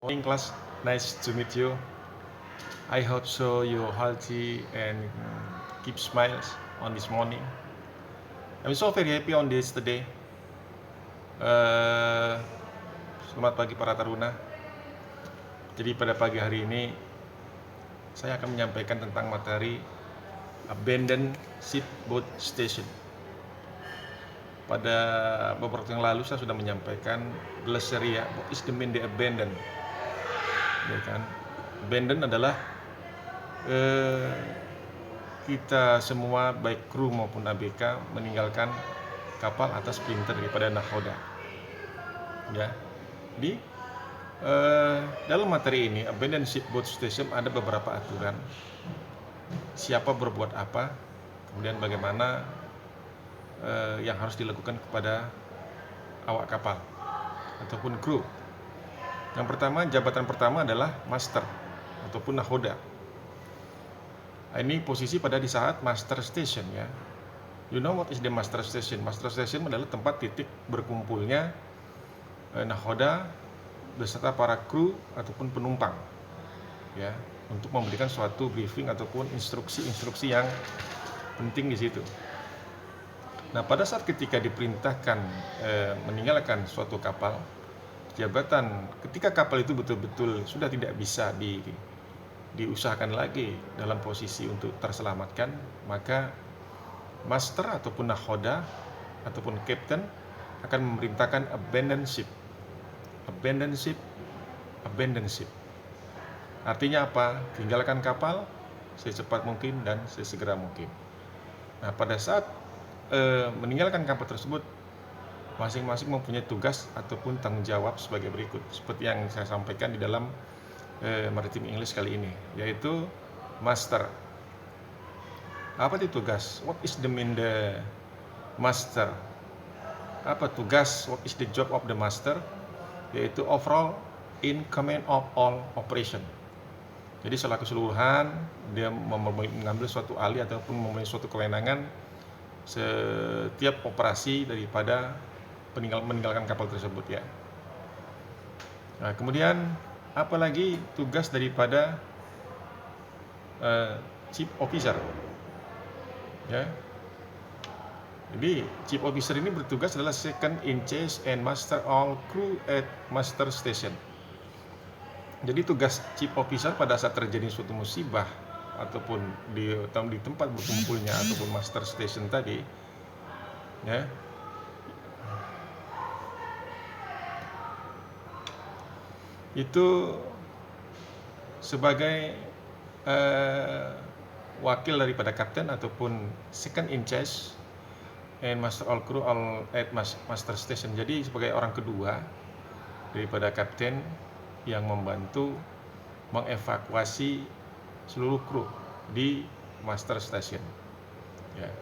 Morning class, nice to meet you. I hope so you're healthy and keep smiles on this morning. I'm so very happy on this today. Uh, Selamat pagi para taruna. Jadi pada pagi hari ini saya akan menyampaikan tentang materi Abandoned Shipboat Station. Pada beberapa waktu yang lalu saya sudah menyampaikan glossary ya, what is the mean the abandon? Ya kan? Abandon adalah kita semua baik kru maupun ABK meninggalkan kapal atas perintah daripada nakhoda. Ya, di dalam materi ini Abandoned Shipboat Station ada beberapa aturan. Siapa berbuat apa, kemudian bagaimana yang harus dilakukan kepada awak kapal ataupun kru. Yang pertama, jabatan pertama adalah master ataupun nakhoda. Ini posisi pada di saat master station ya. You know what is the master station? Master station adalah tempat titik berkumpulnya nakhoda beserta para kru ataupun penumpang ya, untuk memberikan suatu briefing ataupun instruksi-instruksi yang penting di situ. Nah, pada saat ketika diperintahkan meninggalkan suatu kapal, jabatan ketika kapal itu betul-betul sudah tidak bisa diusahakan lagi dalam posisi untuk terselamatkan, maka master ataupun nakhoda ataupun captain akan memerintahkan abandon ship. Artinya apa? Tinggalkan kapal secepat mungkin dan sesegera mungkin. Nah, pada saat meninggalkan kapal tersebut, masing-masing mempunyai tugas ataupun tanggung jawab sebagai berikut, seperti yang saya sampaikan di dalam Maritime English kali ini, yaitu master. Apa itu tugas? What is the mean the master? Apa tugas? What is the job of the master? Yaitu overall in command of all operation. Jadi secara keseluruhan dia mengambil suatu alih ataupun mempunyai suatu kewenangan setiap operasi daripada meninggalkan kapal tersebut ya. Nah, kemudian apalagi tugas daripada chief officer ya. Jadi chief officer ini bertugas adalah second in charge and master all crew at master station. Jadi tugas chief officer pada saat terjadi suatu musibah ataupun di tempat berkumpulnya ataupun master station tadi ya, itu sebagai wakil daripada kapten ataupun second in charge and master all crew all at master station. Jadi sebagai orang kedua daripada kapten yang membantu mengevakuasi seluruh kru di master station ya.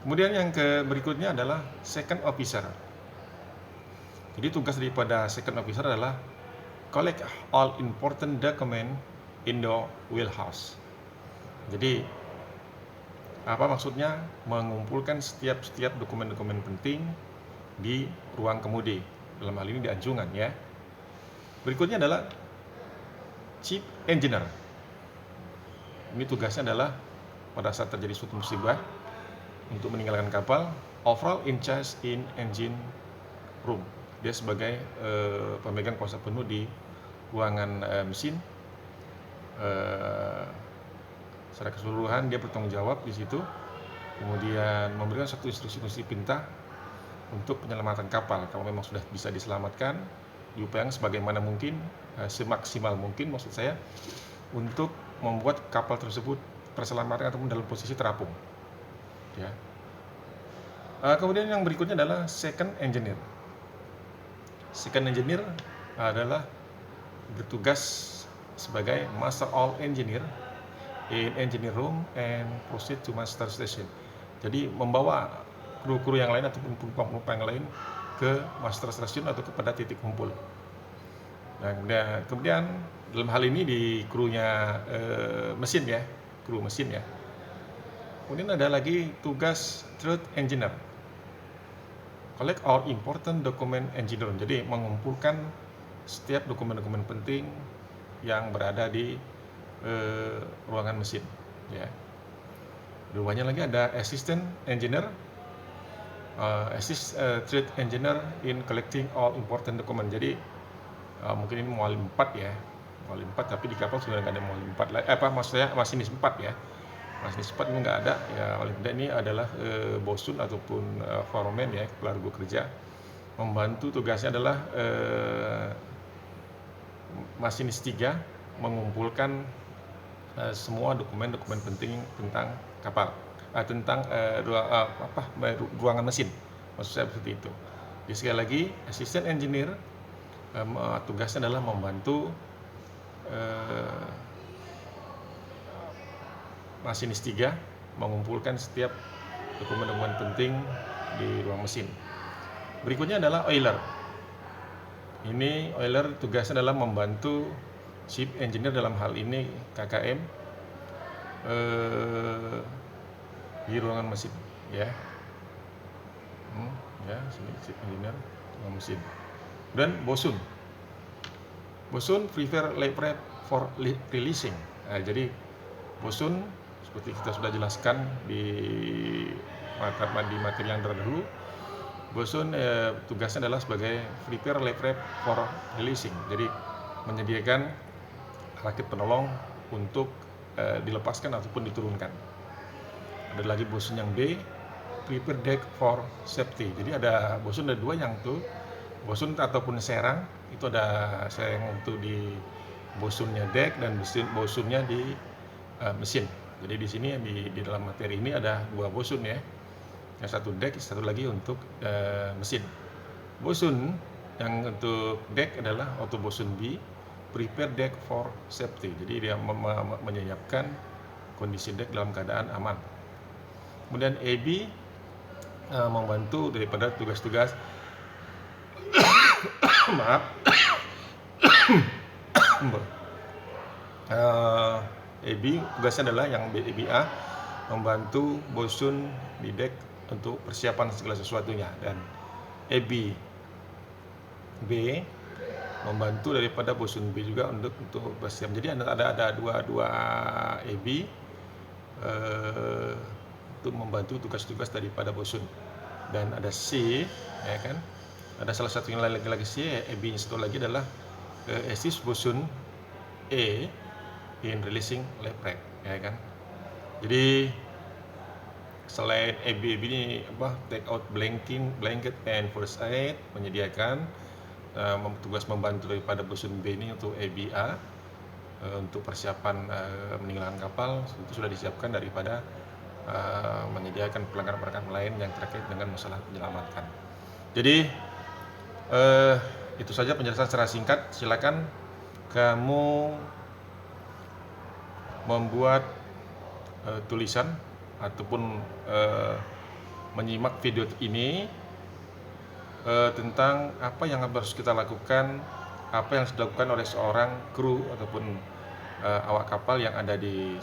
Kemudian yang berikutnya adalah second officer. Jadi tugas daripada second officer adalah collect all important document in the wheelhouse. Jadi apa maksudnya? Mengumpulkan setiap dokumen-dokumen penting di ruang kemudi, dalam hal ini di anjungan ya. Berikutnya adalah chief engineer. Ini tugasnya adalah pada saat terjadi suatu musibah untuk meninggalkan kapal, overall in charge in engine room. Dia sebagai pemegang kuasa penuh di ruangan mesin. Secara keseluruhan dia bertanggung jawab di situ, kemudian memberikan satu instruksi perintah untuk penyelamatan kapal. Kalau memang sudah bisa diselamatkan, diupayakan sebagaimana mungkin, semaksimal mungkin maksud saya, untuk membuat kapal tersebut terselamatkan ataupun dalam posisi terapung ya. Kemudian yang berikutnya adalah second engineer. Second engineer adalah bertugas sebagai master all engineer in engineer room and proceed to master station. Jadi membawa kru-kru yang lain ataupun penumpang yang lain ke master station atau kepada titik kumpul. Nah, kemudian dalam hal ini di krunya mesin ya, kru mesin ya. Kemudian ada lagi tugas third engineer. Collect all important document engineer. Jadi mengumpulkan setiap dokumen-dokumen penting yang berada di ruangan mesin, ya. Keduanya lagi ada assistant engineer, third engineer in collecting all important document. Jadi mungkin ini mualim 4 ya, mualim 4, tapi di kapal sudah nggak ada mualim 4 lagi. Maksudnya masinis 4 ya. Masinis 4 ini nggak ada ya, paling tidak ini adalah bosun ataupun foreman ya, kepala regu kerja. Membantu tugasnya adalah masinis 3 mengumpulkan semua dokumen-dokumen penting tentang kapal, tentang ruangan mesin, maksud saya seperti itu. Jadi sekali lagi, asisten engineer tugasnya adalah membantu masinis 3 mengumpulkan setiap dokumen-dokumen penting di ruang mesin. Berikutnya adalah oiler. Ini oiler tugasnya adalah membantu chief engineer, dalam hal ini KKM, di ruangan mesin, ya. Sini chief engineer ruangan mesin. Dan bosun prepare lay prep for releasing. Jadi bosun seperti kita sudah jelaskan di materi yang terdahulu, bosun tugasnya adalah sebagai prepare lay prep for releasing. Jadi menyediakan rakit penolong untuk dilepaskan ataupun diturunkan. Ada lagi bosun yang B, prepare deck for safety. Jadi ada bosun, ada 2 yang tuh, bosun ataupun serang. Itu ada serang untuk di bosunnya deck dan bosunnya di mesin. Jadi di sini di dalam materi ini ada 2 bosun ya. Yang satu deck, satu lagi untuk mesin. Bosun yang untuk deck adalah auto bosun B, prepare deck for safety. Jadi dia menyiapkan kondisi deck dalam keadaan aman. Kemudian AB membantu daripada tugas-tugas maaf AB tugasnya adalah yang ABA membantu bosun di deck untuk persiapan segala sesuatunya, dan AB B membantu daripada bosun B juga untuk bersiap. Jadi ada dua AB untuk membantu tugas-tugas daripada bosun. Dan ada C, ya kan? Ada salah satu yang lagi C, AB satu lagi adalah assist bosun E in releasing lay prep, ya kan? Jadi selain AB ini take out blanket and first aid, menyediakan tugas membantu daripada bosun B ini untuk ABA untuk persiapan meninggalkan kapal, itu sudah disiapkan daripada menyediakan perlengkapan lain yang terkait dengan masalah penyelamatan. Jadi itu saja penjelasan secara singkat. Silakan kamu membuat tulisan ataupun menyimak video ini tentang apa yang harus kita lakukan, apa yang harus dilakukan oleh seorang kru ataupun awak kapal yang ada di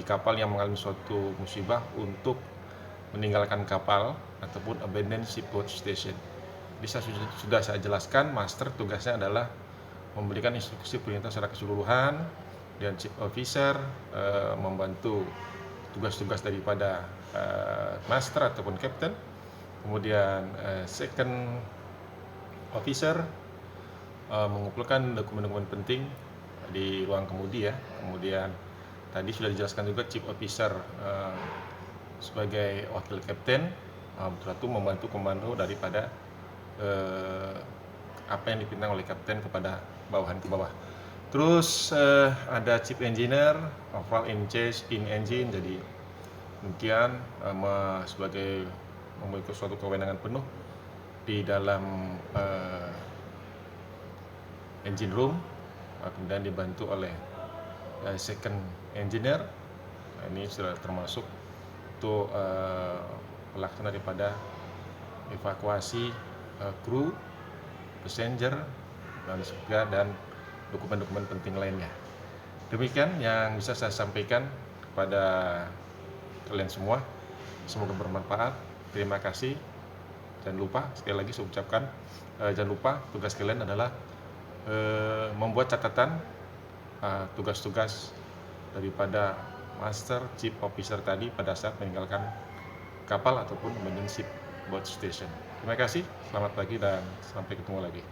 kapal yang mengalami suatu musibah untuk meninggalkan kapal ataupun abandon shipboard station. Bisa sudah saya jelaskan, master tugasnya adalah memberikan instruksi perintah secara keseluruhan, dan chief officer membantu tugas-tugas daripada master ataupun captain. Kemudian second officer mengumpulkan dokumen-dokumen penting di ruang kemudi ya. Kemudian tadi sudah dijelaskan juga chief officer sebagai wakil kapten betul-betul membantu komando daripada apa yang dipintang oleh kapten kepada bawahan ke bawah. Terus ada chief engineer, overall in charge in engine. Jadi demikian sebagai memiliki suatu kewenangan penuh di dalam engine room, kemudian dibantu oleh second engineer. Ini sudah termasuk untuk pelaksana daripada evakuasi kru, passenger, dan dokumen-dokumen penting lainnya. Demikian yang bisa saya sampaikan kepada kalian semua. Semoga bermanfaat. Terima kasih. Jangan lupa, sekali lagi saya ucapkan, jangan lupa tugas kalian adalah membuat catatan tugas-tugas daripada Master Chief Officer tadi pada saat meninggalkan kapal ataupun abandon ship boat station. Terima kasih, selamat pagi dan sampai ketemu lagi.